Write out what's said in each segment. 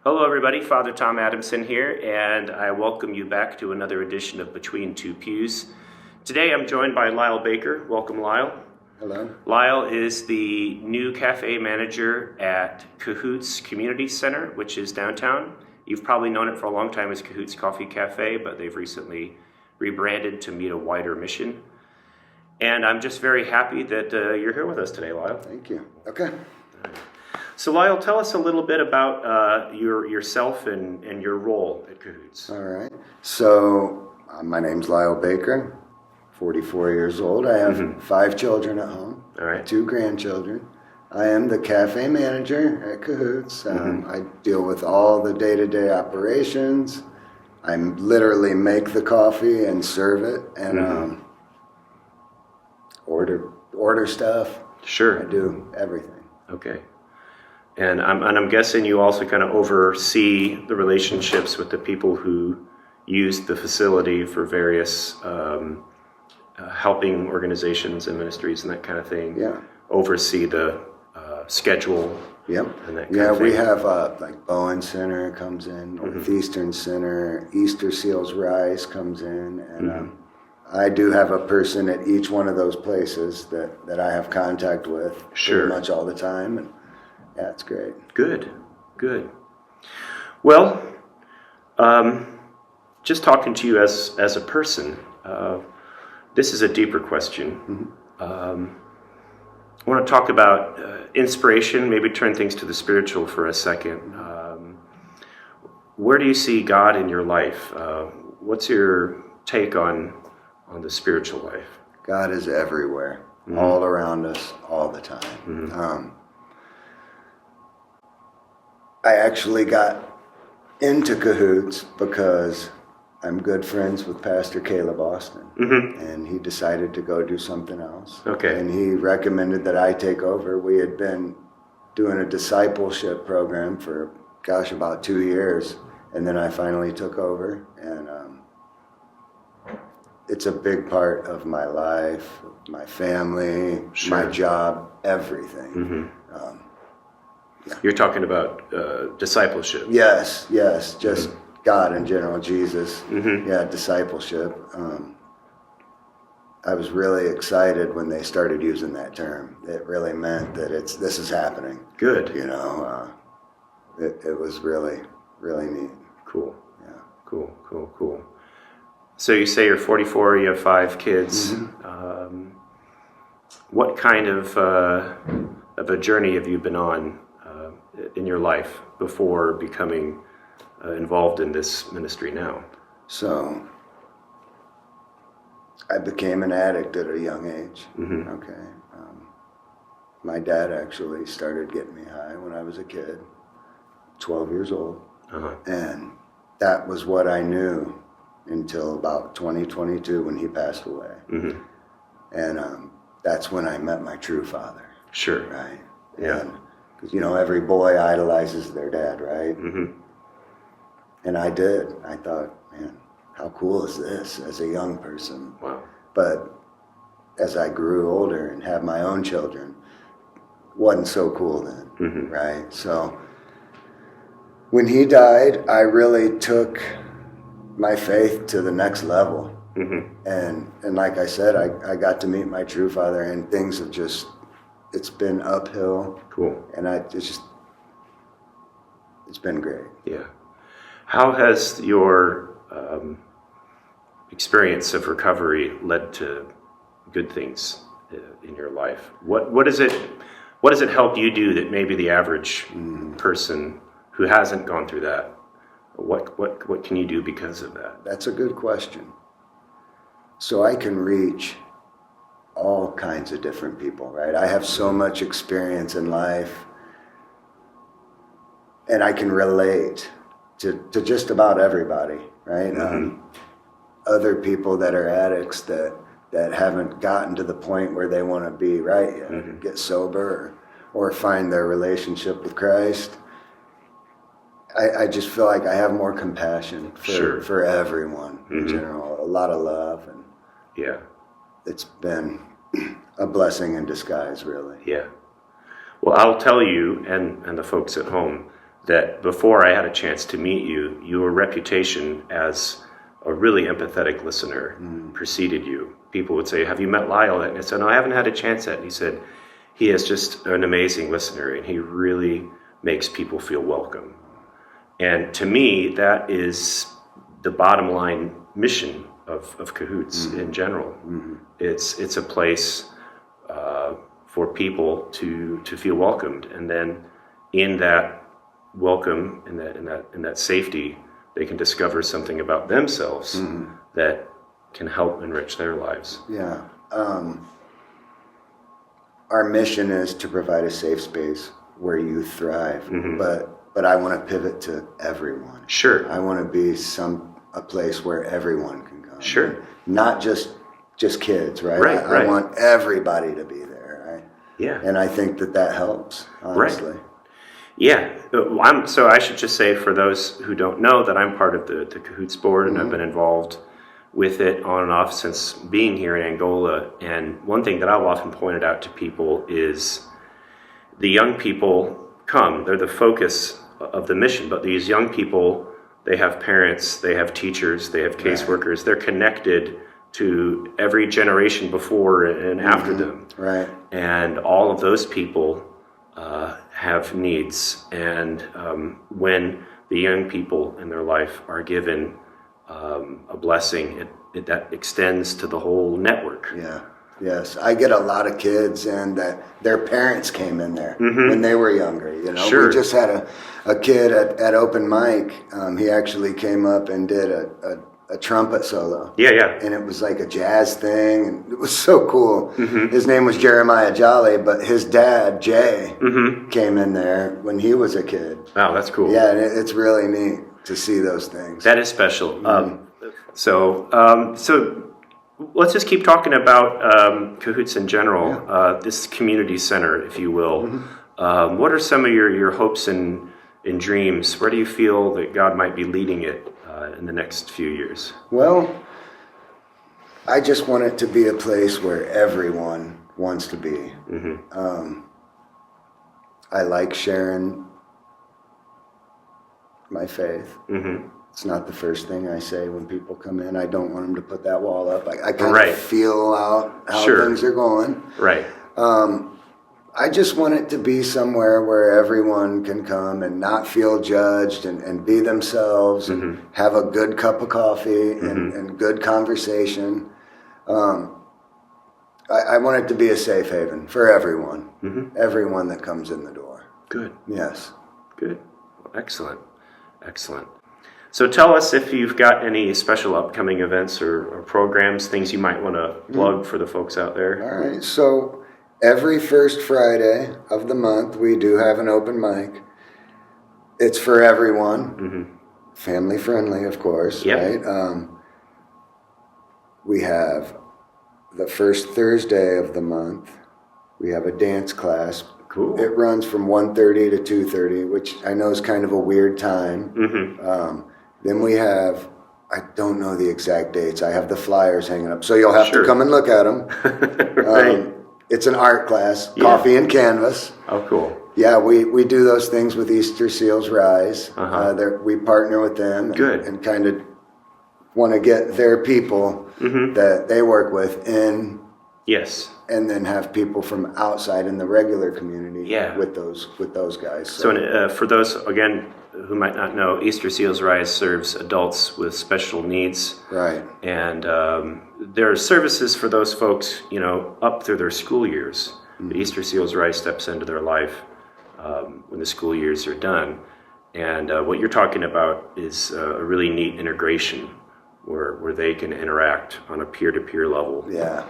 Hello, everybody. Father Tom Adamson here, and I welcome you back to another edition of Between Two Pews. Today, I'm joined by Lyle Baker. Welcome, Lyle. Hello. Lyle is the new cafe manager at Cahoots Community Center, which is downtown. You've probably known it for a long time as Cahoots Coffee Cafe, but they've recently rebranded to meet a wider mission. And I'm just very happy that you're here with us today, Lyle. Thank you. Okay. So Lyle, tell us a little bit about yourself and your role at Cahoots. All right. So my name's Lyle Baker, 44 years old. I have 5 children at home, All right. 2 grandchildren. I am the cafe manager at Cahoots. I deal with all the day-to-day operations. I literally make the coffee and serve it and order stuff. Sure. I do everything. Okay. And I'm guessing you also kind of oversee the relationships with the people who use the facility for various helping organizations and ministries and that kind of thing. Yeah. Oversee the schedule. Yep. And that kind of thing. We have like Bowen Center comes in, Northeastern Center, Easter Seals Rice comes in, and I do have a person at each one of those places that I have contact with pretty much all the time, and yeah, it's great. Good. Well, just talking to you as a person, this is a deeper question. I want to talk about inspiration, maybe turn things to the spiritual for a second. Where do you see God in your life? What's your take on the spiritual life? God is everywhere, all around us, all the time. I actually got into Cahoots because I'm good friends with Pastor Caleb Austin, and he decided to go do something else. Okay. And he recommended that I take over. We had been doing a discipleship program for, about 2 years, and then I finally took over, and it's a big part of my life, my family, my job, everything. You're talking about discipleship. Yes, just God in general, Jesus. Yeah, discipleship. I was really excited when they started using that term. It really meant that this is happening. Good. You know, it was really, really neat. Cool. Yeah. Cool. So you say you're 44, you have 5 kids. What kind of a journey have you been on in your life before becoming involved in this ministry now? So I became an addict at a young age. Okay. My dad actually started getting me high when I was a kid, 12 years old. And that was what I knew until about 2022 when he passed away. And that's when I met my true father. Sure. Right? Yeah. Because, every boy idolizes their dad, right? And I did. I thought, man, how cool is this as a young person? Wow. But as I grew older and had my own children, wasn't so cool then, right? So when he died, I really took my faith to the next level. And like I said, I got to meet my true father, and things have it's been uphill. Cool. And it's been great. Yeah. How has your experience of recovery led to good things in your life? What does it help you do that maybe the average person who hasn't gone through that, what can you do because of that? That's a good question. So I can reach all kinds of different people, right? I have so much experience in life, and I can relate to just about everybody, right? Other people that are addicts that haven't gotten to the point where they want to be, right? Get sober or find their relationship with Christ. I just feel like I have more compassion for everyone in general, a lot of love, and it's been a blessing in disguise, really. Yeah. Well, I'll tell you and the folks at home that before I had a chance to meet you, your reputation as a really empathetic listener preceded you. People would say, have you met Lyle yet? And I said, no, I haven't had a chance yet. And he said, he is just an amazing listener, and he really makes people feel welcome. And to me, that is the bottom line mission of Cahoots in general. It's a place for people to feel welcomed, and then in that welcome, in that safety, they can discover something about themselves that can help enrich their lives. Yeah. Our mission is to provide a safe space where you thrive, but I want to pivot to everyone. Sure. I want to be a place where everyone can come. Sure. Not just kids, right? Right, I want everybody to be there, right? Yeah. And I think that helps, honestly. Right. Yeah. So I should just say, for those who don't know, that I'm part of the Cahoots board, and I've been involved with it on and off since being here in Angola. And one thing that I've often pointed out to people is the young people they're the focus of the mission, but these young people, they have parents, they have teachers, they have caseworkers, they're connected to every generation before and after them. Right. And all of those people have needs. And when the young people in their life are given a blessing, that extends to the whole network. Yeah. Yes, I get a lot of kids, and their parents came in there when they were younger. Sure. We just had a kid at open mic. He actually came up and did a trumpet solo. Yeah. And it was like a jazz thing, and it was so cool. His name was Jeremiah Jolly, but his dad Jay came in there when he was a kid. Wow, that's cool. Yeah, and it's really neat to see those things. That is special. So let's just keep talking about Cahoots in general, this community center, if you will. What are some of your hopes and dreams? Where do you feel that God might be leading it in the next few years? Well, I just want it to be a place where everyone wants to be. I like sharing my faith. It's not the first thing I say when people come in. I don't want them to put that wall up. I kind of feel out how things are going. Right. I just want it to be somewhere where everyone can come and not feel judged and be themselves and have a good cup of coffee and good conversation. I want it to be a safe haven for everyone, everyone that comes in the door. Good. Yes. Good. Well, excellent. So tell us if you've got any special upcoming events or programs, things you might want to plug for the folks out there. All right. So every first Friday of the month, we do have an open mic. It's for everyone, family friendly, of course, right? We have the first Thursday of the month. We have a dance class. Cool. It runs from 1:30 to 2:30, which I know is kind of a weird time. Then we have, I don't know the exact dates. I have the flyers hanging up, so you'll have to come and look at them. Right. It's an art class, coffee and canvas. Oh, cool. Yeah, we do those things with Easter Seals Rise. We partner with them and kind of want to get their people that they work with in. Yes. And then have people from outside in the regular community with those guys. So for those, again, who might not know, Easter Seals Rise serves adults with special needs. Right. And there are services for those folks, up through their school years. The Easter Seals Rise steps into their life when the school years are done. And what you're talking about is a really neat integration where they can interact on a peer-to-peer level. Yeah.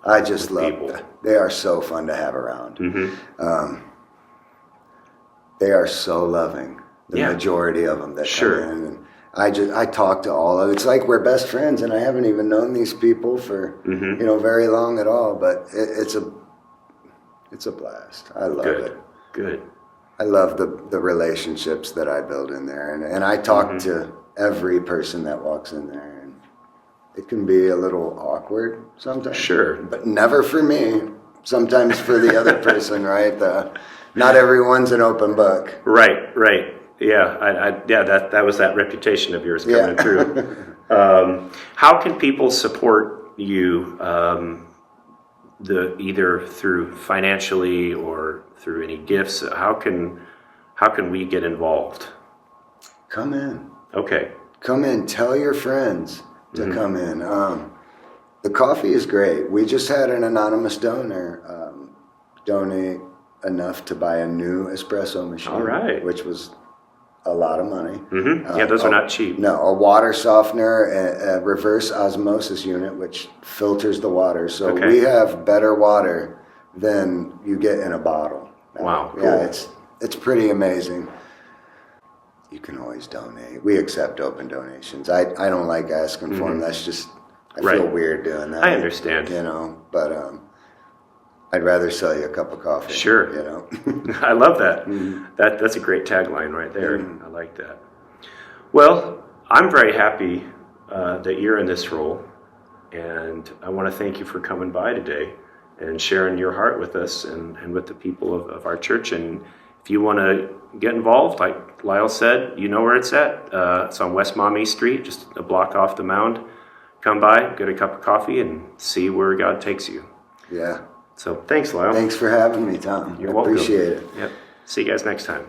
I just love them. They are so fun to have around. They are so loving. The majority of them that come in. And I talk to all of them. It's like we're best friends, and I haven't even known these people for very long at all. But it's a blast. I love it. Good. I love the relationships that I build in there, and I talk to every person that walks in there. It can be a little awkward sometimes. Sure. But never for me. Sometimes for the other person, right? Not everyone's an open book. Right. Yeah, that was that reputation of yours coming through. How can people support you, either through financially or through any gifts? How can we get involved? Come in. Okay. Come in. Tell your friends to come in. The coffee is great. We just had an anonymous donor donate enough to buy a new espresso machine. All right. Which was a lot of money. Mm-hmm. Yeah, those are not cheap. No, a water softener, a reverse osmosis unit, which filters the water. So we have better water than you get in a bottle. Wow. Cool. Yeah, it's pretty amazing. You can always donate. We accept open donations. I don't like asking for them. That's just, I feel weird doing that. I understand. But I'd rather sell you a cup of coffee. Sure. I love that. That's a great tagline right there. I like that. Well, I'm very happy that you're in this role, and I want to thank you for coming by today and sharing your heart with us and with the people of our church. And if you want to get involved, like Lyle said, you know where it's at. It's on West Maumee Street, just a block off the mound. Come by, get a cup of coffee, and see where God takes you. Yeah. So thanks, Lyle. Thanks for having me, Tom. You're welcome. Appreciate it. Yep. See you guys next time.